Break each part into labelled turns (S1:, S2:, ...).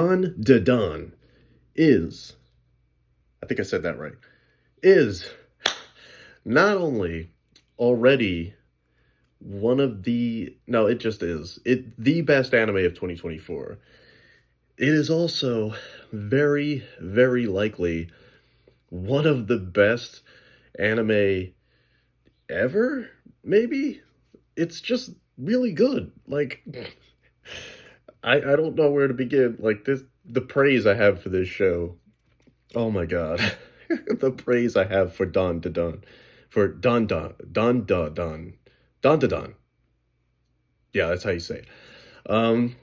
S1: Don Da Don is, I think I said that right, is not only already one of the, no, it just is, the best anime of 2024. It is also very, very likely one of the best anime ever, maybe? It's just really good. Like, I don't know where to begin. Like, the praise I have for this show. Oh my god. The praise I have for Don Da Don. For Don Don. Don Da Don. Don Da Don. Yeah, that's how you say it. Um,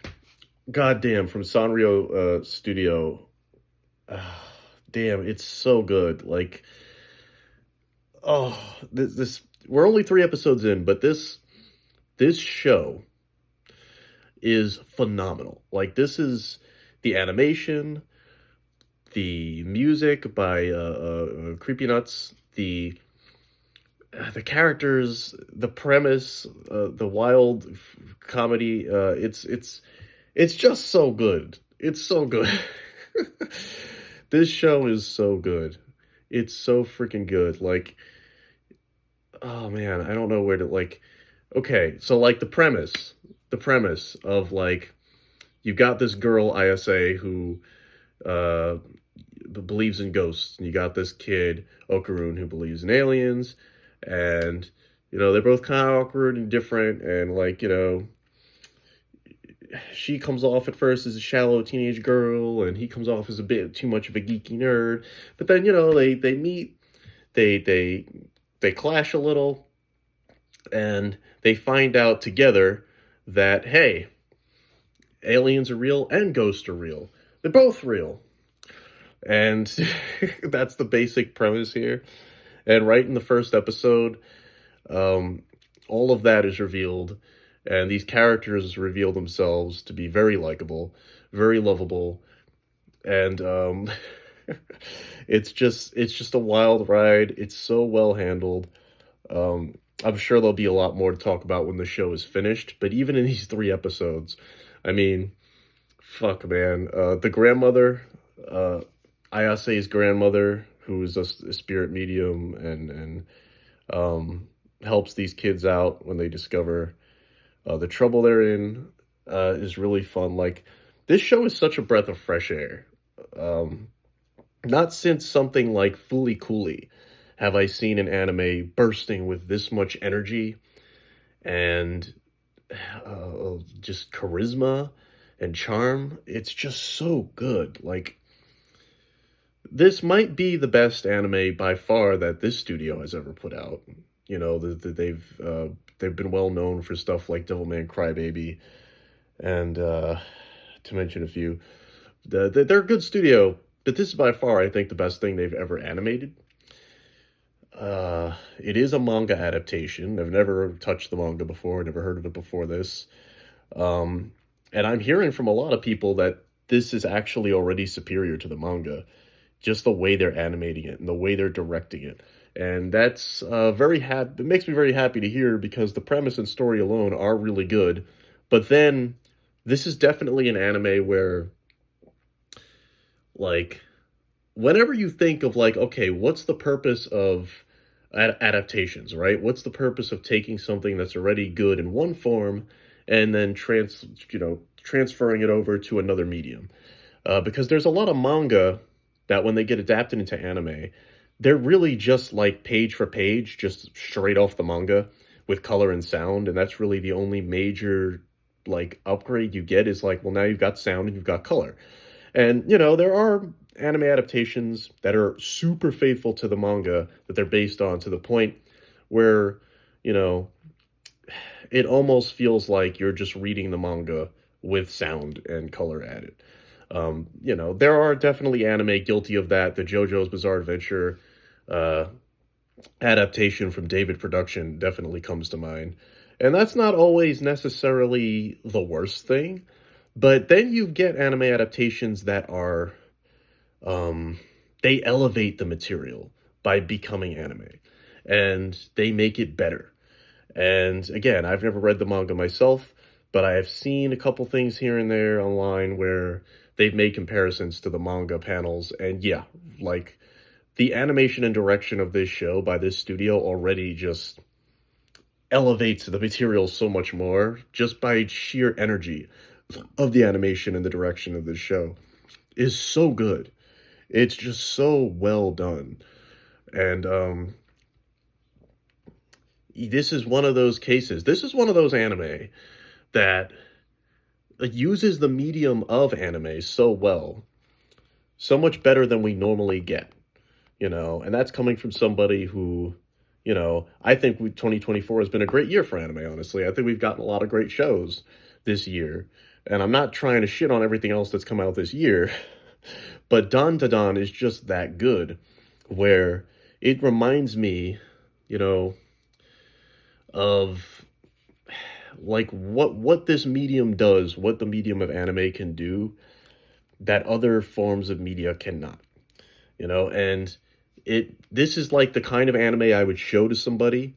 S1: Goddamn, from Sanrio Studio. Ah, damn, it's so good. Like, oh, this we're only 3 episodes in, but this show is phenomenal. Like, this is the animation, the music by Creepy Nuts, the characters, the premise, the wild comedy. It's just so good. It's so good. This show is so good. It's so freaking good. Like, oh man, I don't know where to like. Okay, so like the premise of like you got this girl ISA who uh believes in ghosts, and you got this kid Okarun who believes in aliens, and they're both kind of awkward and different, and like she comes off at first as a shallow teenage girl, and he comes off as a bit too much of a geeky nerd, but then they meet, they they clash a little, and they find out together that, hey, aliens are real and ghosts are real. They're both real. And that's the basic premise here. And right in the first episode, um, all of that is revealed, and these characters reveal themselves to be very likable, very lovable, and it's just a wild ride. It's so well handled. Um, I'm sure there'll be a lot more to talk about when the show is finished, but even in these 3 episodes, I mean, fuck, man. The grandmother, uh, Ayase's grandmother, who is a spirit medium and um, helps these kids out when they discover the trouble they're in, is really fun. Like, this show is such a breath of fresh air. Um, Not since something like Fooly Cooly have I seen an anime bursting with this much energy and just charisma and charm. It's just so good. Like, this might be the best anime by far that this studio has ever put out. They've been well known for stuff like Devilman Crybaby, and to mention a few. They're a good studio, but this is by far, I think, the best thing they've ever animated. It is a manga adaptation. I've never touched the manga before, never heard of it before this. Um, and I'm hearing from a lot of people that this is actually already superior to the manga, just the way they're animating it and the way they're directing it. And that's very happy. It makes me very happy to hear, because the premise and story alone are really good. But then this is definitely an anime where, like, whenever you think of like, okay, what's the purpose of adaptations, right? What's the purpose of taking something that's already good in one form and then transferring it over to another medium? Because there's a lot of manga that when they get adapted into anime, they're really just like page for page, just straight off the manga with color and sound, and that's really the only major like upgrade you get, is like, well, now you've got sound and you've got color. And there are anime adaptations that are super faithful to the manga that they're based on, to the point where, you know, it almost feels like you're just reading the manga with sound and color added. There are definitely anime guilty of that. The JoJo's Bizarre Adventure uh, adaptation from David Production definitely comes to mind. And that's not always necessarily the worst thing, but then you get anime adaptations that are, um, they elevate the material by becoming anime, and they make it better. And again, I've never read the manga myself, but I have seen a couple things here and there online where they've made comparisons to the manga panels, and yeah, like the animation and direction of this show by this studio already just elevates the material so much more just by sheer energy of the animation and the direction of this show is so good. It's just so well done. And this is one of those cases. This is one of those anime that uses the medium of anime so well, so much better than we normally get, and that's coming from somebody who, I think 2024 has been a great year for anime, honestly. I think we've gotten a lot of great shows this year, and I'm not trying to shit on everything else that's come out this year, but Dan Da Dan is just that good, where it reminds me, you know, of like what this medium does, what the medium of anime can do that other forms of media cannot. And this is like the kind of anime I would show to somebody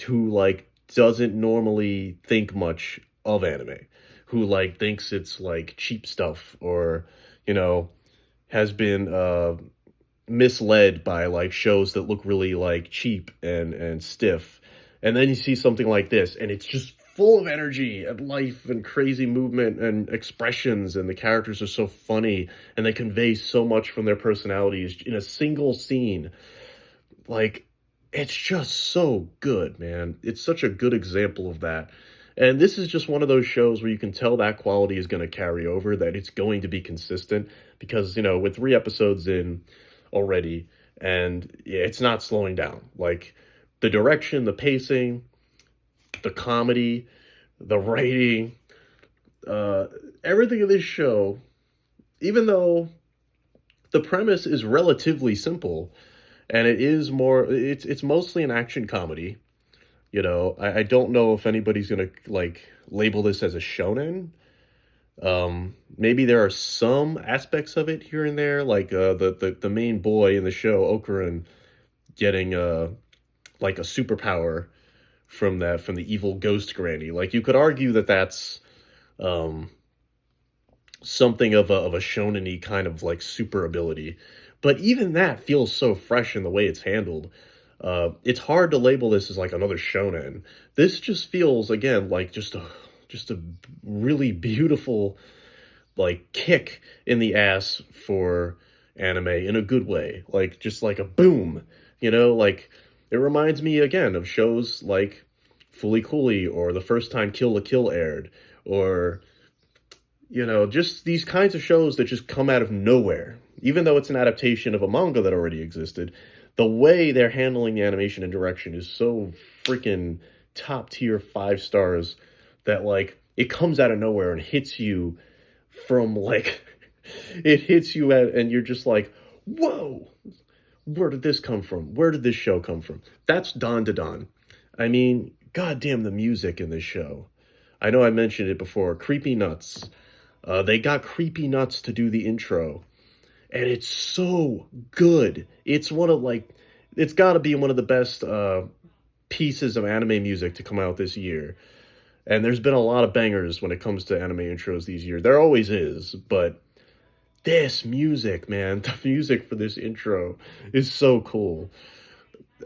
S1: who like doesn't normally think much of anime, who like thinks it's like cheap stuff, or you know has been misled by like shows that look really like cheap and stiff. And then you see something like this and it's just full of energy and life and crazy movement and expressions, and the characters are so funny and they convey so much from their personalities in a single scene. Like, it's just so good, man. It's such a good example of that. And this is just one of those shows where you can tell that quality is going to carry over, that it's going to be consistent, because, with 3 episodes in already, and yeah, it's not slowing down. Like, the direction, the pacing, the comedy, the writing, everything in this show, even though the premise is relatively simple, and it's mostly an action comedy. I don't know if anybody's gonna like label this as a shonen. Maybe there are some aspects of it here and there, like the main boy in the show, Okurin, getting like a superpower from the evil ghost granny. Like, you could argue that that's something of a shonen-y kind of like super ability, but even that feels so fresh in the way it's handled. It's hard to label this as like another shonen. This just feels, again, like just a really beautiful like kick in the ass for anime in a good way. Like, just like a boom, like it reminds me again of shows like Fully Cooley, or the first time Kill la Kill aired, or just these kinds of shows that just come out of nowhere. Even though it's an adaptation of a manga that already existed, the way they're handling the animation and direction is so freaking top tier, 5 stars, that like it comes out of nowhere and hits you from like it hits you at, and you're just like, whoa, where did this come from? Where did this show come from? That's Dan Da Dan. I mean, goddamn, the music in this show. I know I mentioned it before. Creepy Nuts. They got Creepy Nuts to do the intro, and it's so good. It's it's got to be one of the best pieces of anime music to come out this year. And there's been a lot of bangers when it comes to anime intros these years. There always is, but this music, man, the music for this intro is so cool.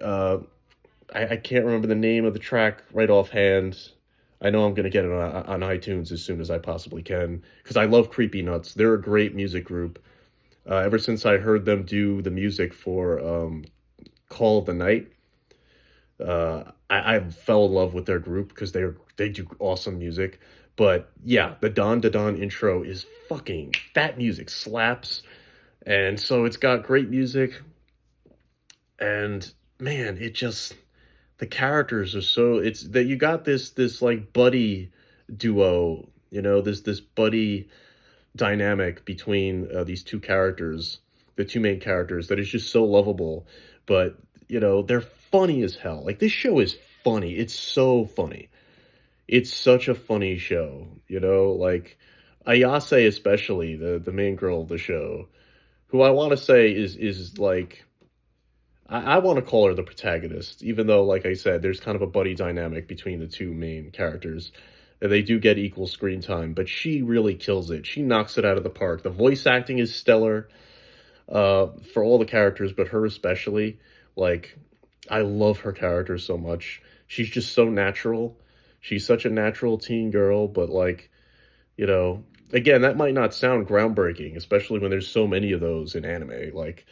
S1: I can't remember the name of the track right offhand. I know I'm going to get it on iTunes as soon as I possibly can, because I love Creepy Nuts. They're a great music group. Ever since I heard them do the music for Call of the Night, I fell in love with their group because they do awesome music. But yeah, the Dan Da Dan intro is that music slaps. And so it's got great music. And man, the characters are so, it's that you got this like buddy duo, this buddy dynamic between these two characters, the two main characters, that is just so lovable. But they're funny as hell. Like, this show is funny. It's so funny. It's such a funny show, like Ayase, especially the main girl of the show, who I want to say is like, I want to call her the protagonist, even though, like I said, there's kind of a buddy dynamic between the two main characters. and they do get equal screen time, but she really kills it. She knocks it out of the park. The voice acting is stellar for all the characters, but her especially. Like, I love her character so much. She's just so natural. She's such a natural teen girl, but like, you know, again, that might not sound groundbreaking, especially when there's so many of those in anime. Like,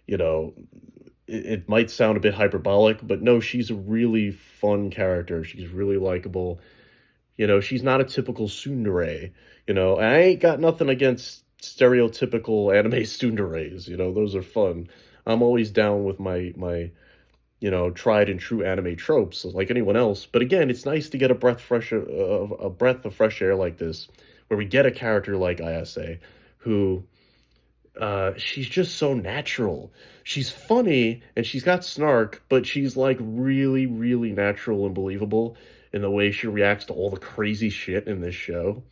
S1: you know, it might sound a bit hyperbolic, but no, she's a really fun character. She's really likable. You know, she's not a typical tsundere. You know, I ain't got nothing against stereotypical anime tsunderes. You know, those are fun. I'm always down with my tried and true anime tropes like anyone else. But again, it's nice to get a breath of fresh air like this, where we get a character like Ayase, who she's just so natural. She's funny and she's got snark, but she's like really, really natural and believable in the way she reacts to all the crazy shit in this show.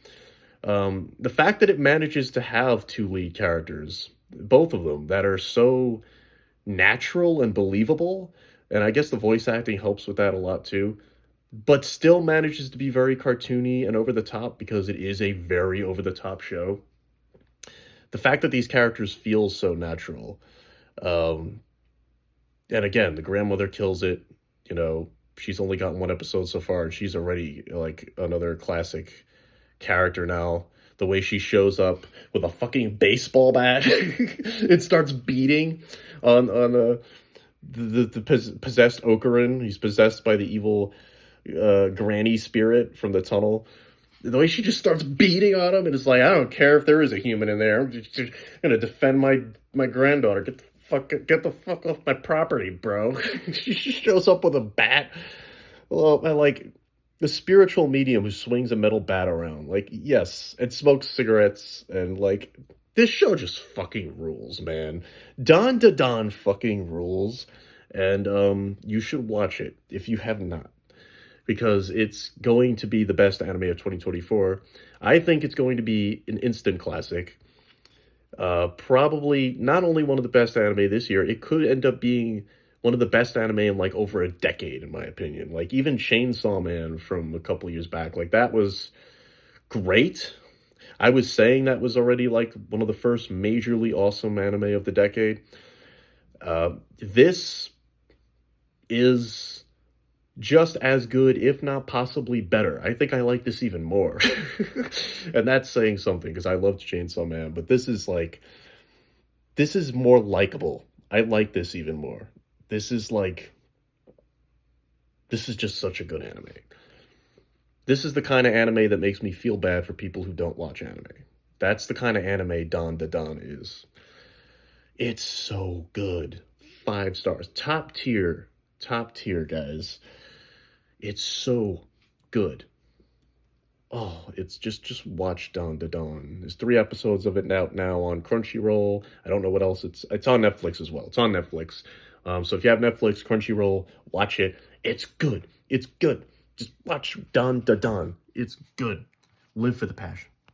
S1: The fact that it manages to have two lead characters, both of them, that are so natural and believable, and I guess the voice acting helps with that a lot too, but still manages to be very cartoony and over the top because it is a very over the top show. The fact that these characters feel so natural, um, and again, the grandmother kills it. You know, she's only gotten one episode so far, and she's already like another classic character now. The way she shows up with a fucking baseball bat, it starts beating on possessed Okurin. He's possessed by the evil granny spirit from the tunnel. The way she just starts beating on him, and it's like, I don't care if there is a human in there. I'm just gonna defend my granddaughter. Get the fuck off my property, bro. She just shows up with a bat. Well, I like the spiritual medium who swings a metal bat around. Like, yes, and smokes cigarettes, and like, this show just fucking rules, man. Don to Don fucking rules, and you should watch it if you have not, because it's going to be the best anime of 2024. I think it's going to be an instant classic. Probably not only one of the best anime this year, it could end up being one of the best anime in like over a decade, in my opinion. Like even Chainsaw Man from a couple years back, like that was great. I was saying that was already like one of the first majorly awesome anime of the decade. This is just as good, if not possibly better. I think I like this even more. And that's saying something because I loved Chainsaw Man, but this is more likable. I like this even more. This is just such a good anime. This is the kind of anime that makes me feel bad for people who don't watch anime. That's the kind of anime Don Da Don is. It's so good. 5 stars. Top tier, guys. It's so good. Oh, it's just watch Dawn to Dawn. There's 3 episodes of it now on Crunchyroll. I don't know what else. It's on Netflix as well. It's on Netflix. So if you have Netflix, Crunchyroll, watch it. It's good. It's good. Just watch Dawn to Dawn. It's good. Live for the passion.